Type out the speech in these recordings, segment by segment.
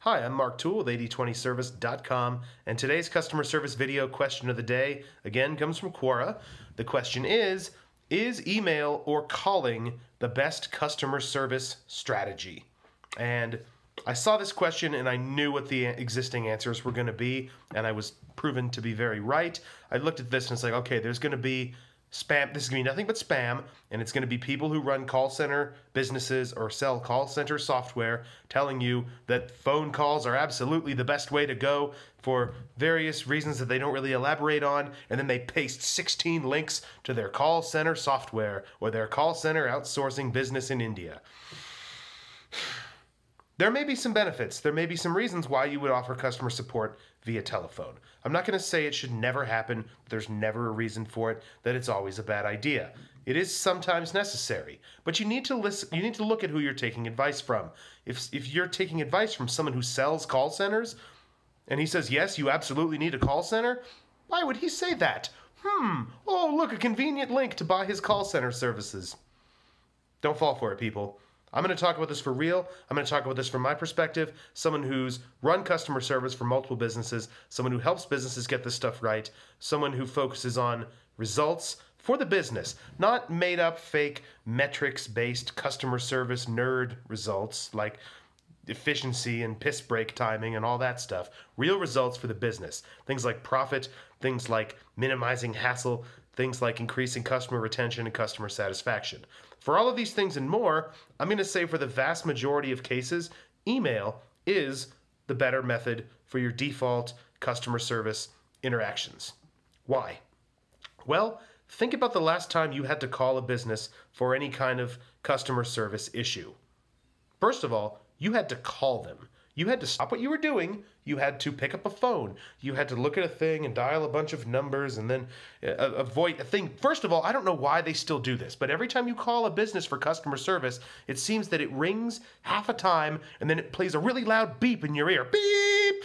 Hi, I'm Mark Toole with 8020service.com, and today's customer service video question of the day, again, comes from Quora. The question is email or calling the best customer service strategy? And I saw this question and I knew what the existing answers were going to be, and I was proven to be very right. I looked at this and it's like, okay, there's going to be spam. This is going to be nothing but spam, and it's going to be people who run call center businesses or sell call center software telling you that phone calls are absolutely the best way to go for various reasons that they don't really elaborate on, and then they paste 16 links to their call center software or their call center outsourcing business in India. There may be some benefits. There may be some reasons why you would offer customer support via telephone. I'm not going to say it should never happen, there's never a reason for it, that it's always a bad idea. It is sometimes necessary, but you need to listen. You need to look at who you're taking advice from. If you're taking advice from someone who sells call centers, and he says, yes, you absolutely need a call center, why would he say that? Oh, look, a convenient link to buy his call center services. Don't fall for it, people. I'm going to talk about this for real. I'm going to talk about this from my perspective, someone who's run customer service for multiple businesses, someone who helps businesses get this stuff right, someone who focuses on results for the business, not made up, fake, metrics-based customer service nerd results like efficiency and piss break timing and all that stuff. Real results for the business. Things like profit, things like minimizing hassle, things like increasing customer retention and customer satisfaction. For all of these things and more, I'm going to say for the vast majority of cases, email is the better method for your default customer service interactions. Why? Well, think about the last time you had to call a business for any kind of customer service issue. First of all, you had to call them. You had to stop what you were doing. You had to pick up a phone. You had to look at a thing and dial a bunch of numbers and then avoid a thing. First of all, I don't know why they still do this, but every time you call a business for customer service, it seems that it rings half a time and then it plays a really loud beep in your ear. Beep!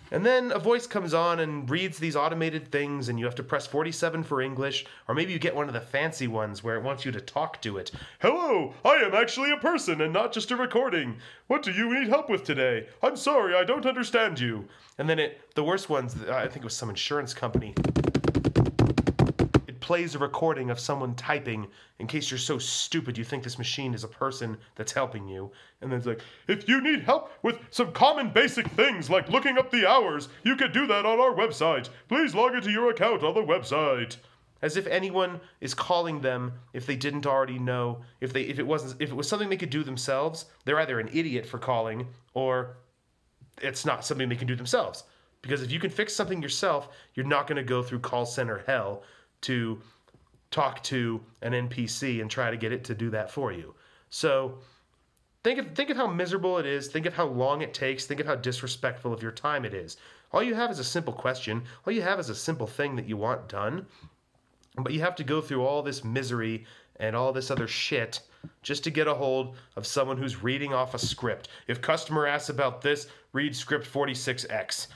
And then a voice comes on and reads these automated things, and you have to press 47 for English, or maybe you get one of the fancy ones where it wants you to talk to it. Hello, I am actually a person and not just a recording. What do you need help with today? I'm sorry, I don't understand you. And then the worst ones, I think it was some insurance company. It plays a recording of someone typing in case you're so stupid you think this machine is a person that's helping you. And then it's like, if you need help with some common basic things like looking up the hours, you could do that on our website. Please log into your account on the website. As if anyone is calling them if they didn't already know, if it was something they could do themselves, they're either an idiot for calling or it's not something they can do themselves. Because if you can fix something yourself, you're not going to go through call center hell to talk to an NPC and try to get it to do that for you. So think of how miserable it is. Think of how long it takes. Think of how disrespectful of your time it is. All you have is a simple question. All you have is a simple thing that you want done. But you have to go through all this misery and all this other shit just to get a hold of someone who's reading off a script. If customer asks about this, read script 46X.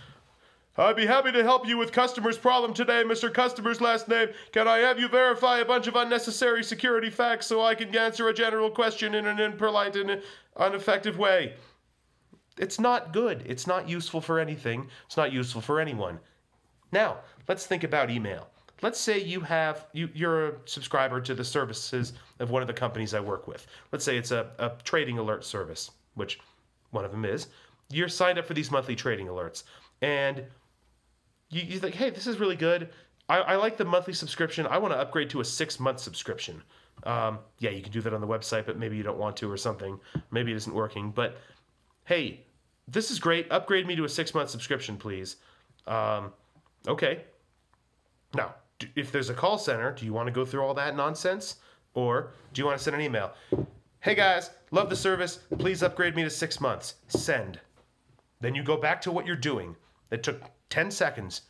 I'd be happy to help you with customer's problem today, Mr. Customer's last name. Can I have you verify a bunch of unnecessary security facts so I can answer a general question in an impolite and ineffective way? It's not good. It's not useful for anything. It's not useful for anyone. Now, let's think about email. Let's say you're a subscriber to the services of one of the companies I work with. Let's say it's a trading alert service, which one of them is. You're signed up for these monthly trading alerts. And you think, hey, this is really good. I like the monthly subscription. I want to upgrade to a 6-month subscription. Yeah, you can do that on the website, but maybe you don't want to or something. Maybe it isn't working. But, hey, this is great. Upgrade me to a 6-month subscription, please. Okay. Now, if there's a call center, do you want to go through all that nonsense? Or do you want to send an email? Hey, guys, love the service. Please upgrade me to 6 months. Send. Then you go back to what you're doing. It took 10 seconds.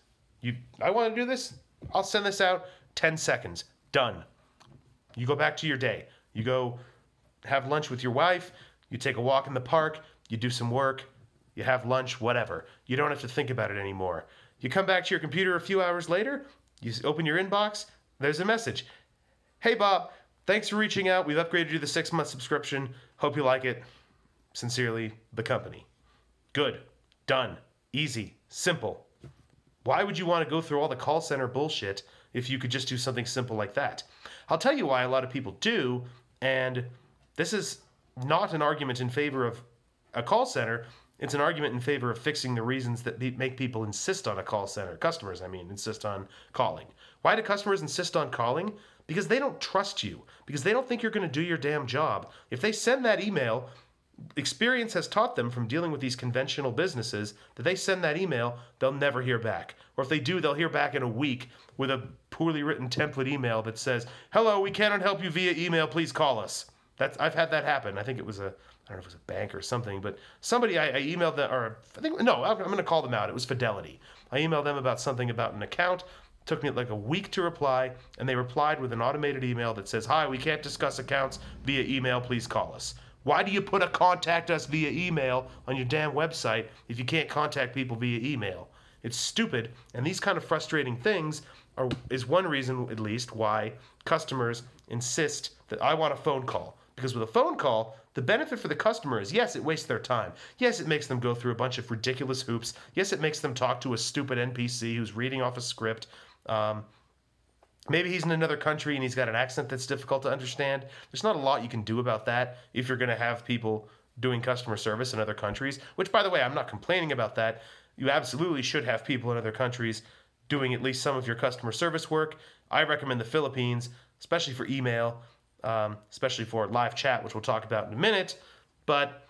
I want to do this. I'll send this out. 10 seconds. Done. You go back to your day. You go have lunch with your wife. You take a walk in the park. You do some work. You have lunch, whatever. You don't have to think about it anymore. You come back to your computer a few hours later. You open your inbox. There's a message. Hey, Bob. Thanks for reaching out. We've upgraded you to the 6-month subscription. Hope you like it. Sincerely, the company. Good. Done. Easy. Simple. Why would you want to go through all the call center bullshit if you could just do something simple like that? I'll tell you why a lot of people do, and this is not an argument in favor of a call center. It's an argument in favor of fixing the reasons that make people insist on a call center. Customers, I mean, insist on calling. Why do customers insist on calling? Because they don't trust you. Because they don't think you're going to do your damn job. If they send that email, experience has taught them from dealing with these conventional businesses that they send that email, they'll never hear back. Or if they do, they'll hear back in a week with a poorly written template email that says, "Hello, we cannot help you via email. Please call us." I've had that happen. I think it was I don't know if it was a bank or something, but somebody I emailed them, or I think, no, I'm going to call them out. It was Fidelity. I emailed them about something about an account. It took me like a week to reply, and they replied with an automated email that says, "Hi, we can't discuss accounts via email. Please call us." Why do you put a contact us via email on your damn website if you can't contact people via email? It's stupid, and these kind of frustrating things is one reason, at least, why customers insist that I want a phone call. Because with a phone call, the benefit for the customer is, yes, it wastes their time. Yes, it makes them go through a bunch of ridiculous hoops. Yes, it makes them talk to a stupid NPC who's reading off a script. Maybe he's in another country and he's got an accent that's difficult to understand. There's not a lot you can do about that if you're going to have people doing customer service in other countries, which, by the way, I'm not complaining about that. You absolutely should have people in other countries doing at least some of your customer service work. I recommend the Philippines, especially for email, especially for live chat, which we'll talk about in a minute. But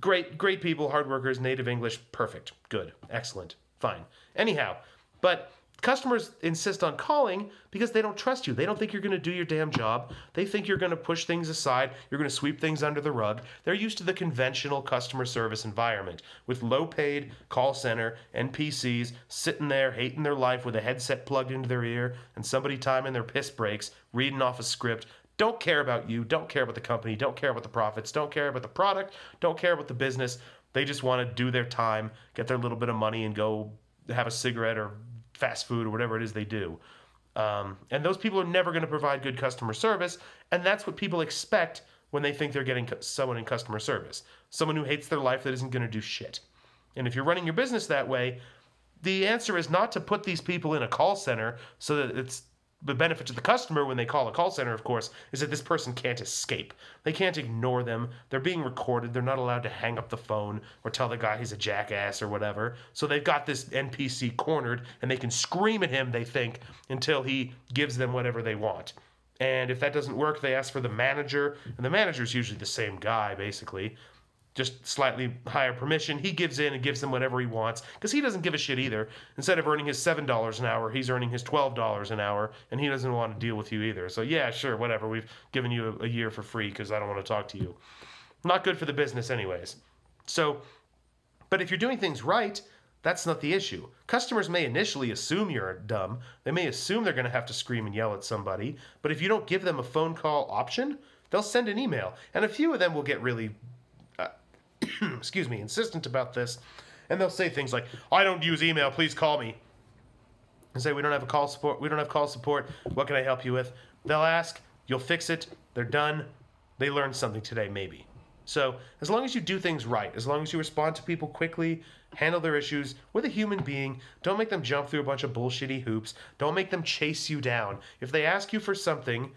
great people, hard workers, native English, perfect, good, excellent, fine. Anyhow, but customers insist on calling because they don't trust you. They don't think you're going to do your damn job. They think you're going to push things aside. You're going to sweep things under the rug. They're used to the conventional customer service environment with low-paid call center NPCs sitting there hating their life with a headset plugged into their ear and somebody timing their piss breaks, reading off a script. Don't care about you. Don't care about the company. Don't care about the profits. Don't care about the product. Don't care about the business. They just want to do their time, get their little bit of money, and go have a cigarette or fast food or whatever it is they do. And those people are never going to provide good customer service, and that's what people expect when they think they're getting someone in customer service. Someone who hates their life that isn't going to do shit. And if you're running your business that way, the answer is not to put these people in a call center so that it's the benefit to the customer when they call a call center, of course, is that this person can't escape. They can't ignore them. They're being recorded. They're not allowed to hang up the phone or tell the guy he's a jackass or whatever. So they've got this NPC cornered, and they can scream at him, they think, until he gives them whatever they want. And if that doesn't work, they ask for the manager, and the manager's usually the same guy, basically. Just slightly higher permission. He gives in and gives them whatever he wants because he doesn't give a shit either. Instead of earning his $7 an hour, he's earning his $12 an hour, and he doesn't want to deal with you either. So yeah, sure, whatever. We've given you a year for free because I don't want to talk to you. Not good for the business anyways. So, but if you're doing things right, that's not the issue. Customers may initially assume you're dumb. They may assume they're going to have to scream and yell at somebody. But if you don't give them a phone call option, they'll send an email. And a few of them will get really insistent about this, and they'll say things like, "I don't use email, please call me." And say, we don't have call support, what can I help you with? They'll ask, you'll fix it, they're done, they learned something today, maybe. So as long as you do things right, as long as you respond to people quickly, handle their issues with a human being, don't make them jump through a bunch of bullshitty hoops, don't make them chase you down. If they ask you for something,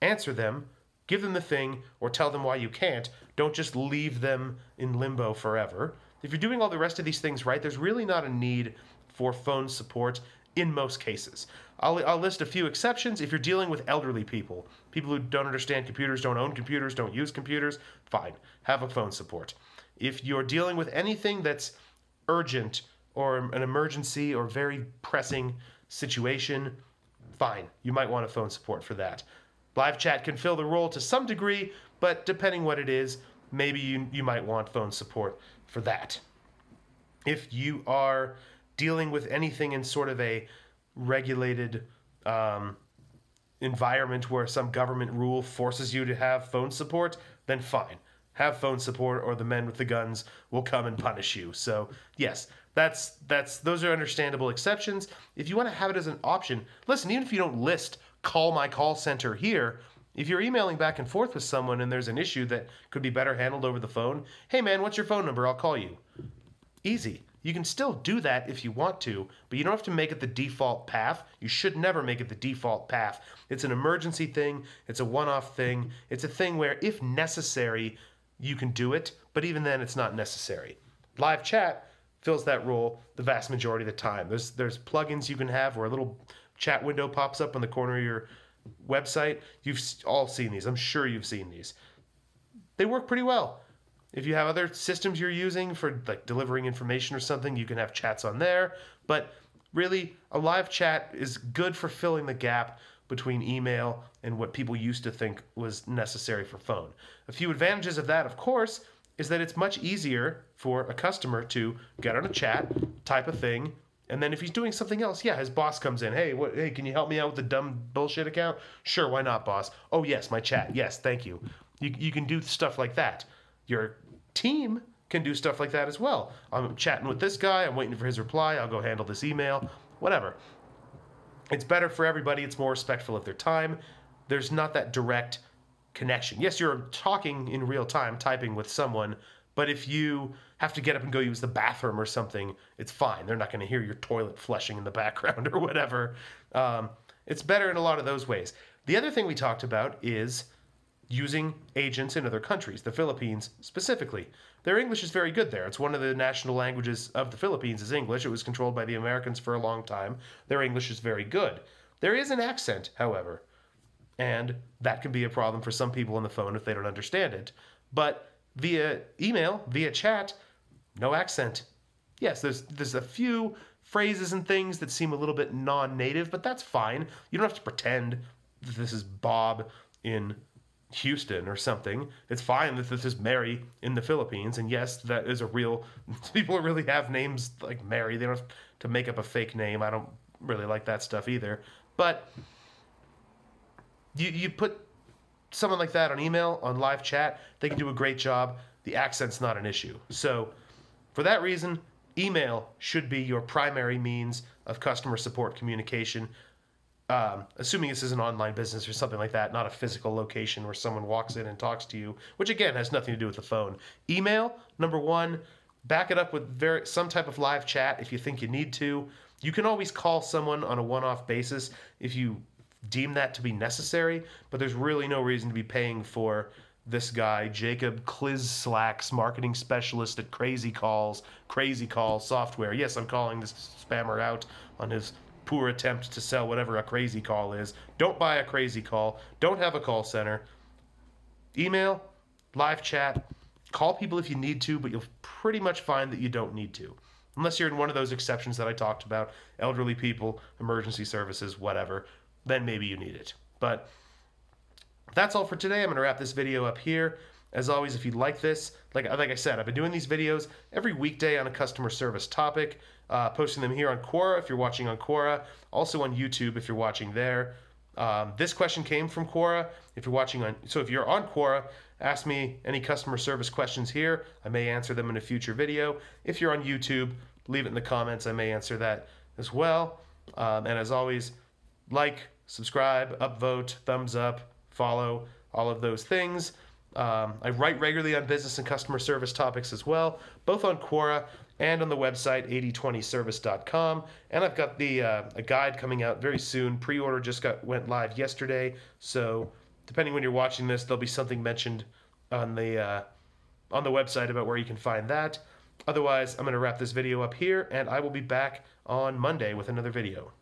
answer them, give them the thing, or tell them why you can't. Don't just leave them in limbo forever. If you're doing all the rest of these things right, there's really not a need for phone support in most cases. I'll list a few exceptions. If you're dealing with elderly people, people who don't understand computers, don't own computers, don't use computers, fine, have a phone support. If you're dealing with anything that's urgent or an emergency or very pressing situation, fine, you might want a phone support for that. Live chat can fill the role to some degree, but depending what it is, maybe you might want phone support for that. If you are dealing with anything in sort of a regulated environment where some government rule forces you to have phone support, then fine. Have phone support, or the men with the guns will come and punish you. So yes, those are understandable exceptions. If you want to have it as an option, listen, even if you don't list call my call center here, If you're emailing back and forth with someone and there's an issue that could be better handled over the phone, hey man, what's your phone number? I'll call you. Easy. You can still do that if you want to, but you don't have to make it the default path. You should never make it the default path. It's an emergency thing. It's a one-off thing. It's a thing where, if necessary, you can do it, but even then, it's not necessary. Live chat fills that role the vast majority of the time. There's plugins you can have where a little chat window pops up on the corner of your website. You've all seen these. I'm sure you've seen these. They work pretty well. If you have other systems you're using for like delivering information or something, you can have chats on there. But really, a live chat is good for filling the gap between email and what people used to think was necessary for phone. A few advantages of that, of course, is that it's much easier for a customer to get on a chat, type a thing, and then if he's doing something else, yeah, his boss comes in. Hey, can you help me out with the dumb bullshit account? Sure, why not, boss? Oh, yes, my chat. Yes, thank you. You can do stuff like that. Your team can do stuff like that as well. I'm chatting with this guy. I'm waiting for his reply. I'll go handle this email. Whatever. It's better for everybody. It's more respectful of their time. There's not that direct connection. Yes, you're talking in real time, typing with someone, but if you have to get up and go use the bathroom or something, it's fine. They're not going to hear your toilet flushing in the background or whatever. It's better in a lot of those ways. The other thing we talked about is using agents in other countries, the Philippines specifically. Their English is very good there. It's one of the national languages of the Philippines is English. It was controlled by the Americans for a long time. Their English is very good. There is an accent, however, and that can be a problem for some people on the phone if they don't understand it. But via email, via chat, no accent. Yes, there's a few phrases and things that seem a little bit non-native, but that's fine. You don't have to pretend that this is Bob in Houston or something. It's fine that this is Mary in the Philippines, and yes, that is a real... People really have names like Mary. They don't have to make up a fake name. I don't really like that stuff either. But you put someone like that on email, on live chat, they can do a great job. The accent's not an issue. So for that reason, email should be your primary means of customer support communication. Assuming this is an online business or something like that, not a physical location where someone walks in and talks to you, which again has nothing to do with the phone. Email, number one, back it up with some type of live chat if you think you need to. You can always call someone on a one-off basis if you deem that to be necessary, but there's really no reason to be paying for this guy, Jacob Klizslacks, marketing specialist at Crazy Call Software. Yes, I'm calling this spammer out on his poor attempt to sell whatever a Crazy Call is. Don't buy a Crazy Call. Don't have a call center. Email, live chat, call people if you need to, but you'll pretty much find that you don't need to. Unless you're in one of those exceptions that I talked about, elderly people, emergency services, whatever, then maybe you need it. But that's all for today. I'm going to wrap this video up here. As always, if you like this, like I said, I've been doing these videos every weekday on a customer service topic, posting them here on Quora if you're watching on Quora, also on YouTube if you're watching there. This question came from Quora. If you're on Quora, ask me any customer service questions here. I may answer them in a future video. If you're on YouTube, leave it in the comments. I may answer that as well. And as always, like, subscribe, upvote, thumbs up, follow, all of those things. I write regularly on business and customer service topics as well, both on Quora and on the website 8020service.com. And I've got a guide coming out very soon. Pre-order just went live yesterday, so depending when you're watching this, there'll be something mentioned on the website about where you can find that. Otherwise, I'm going to wrap this video up here, and I will be back on Monday with another video.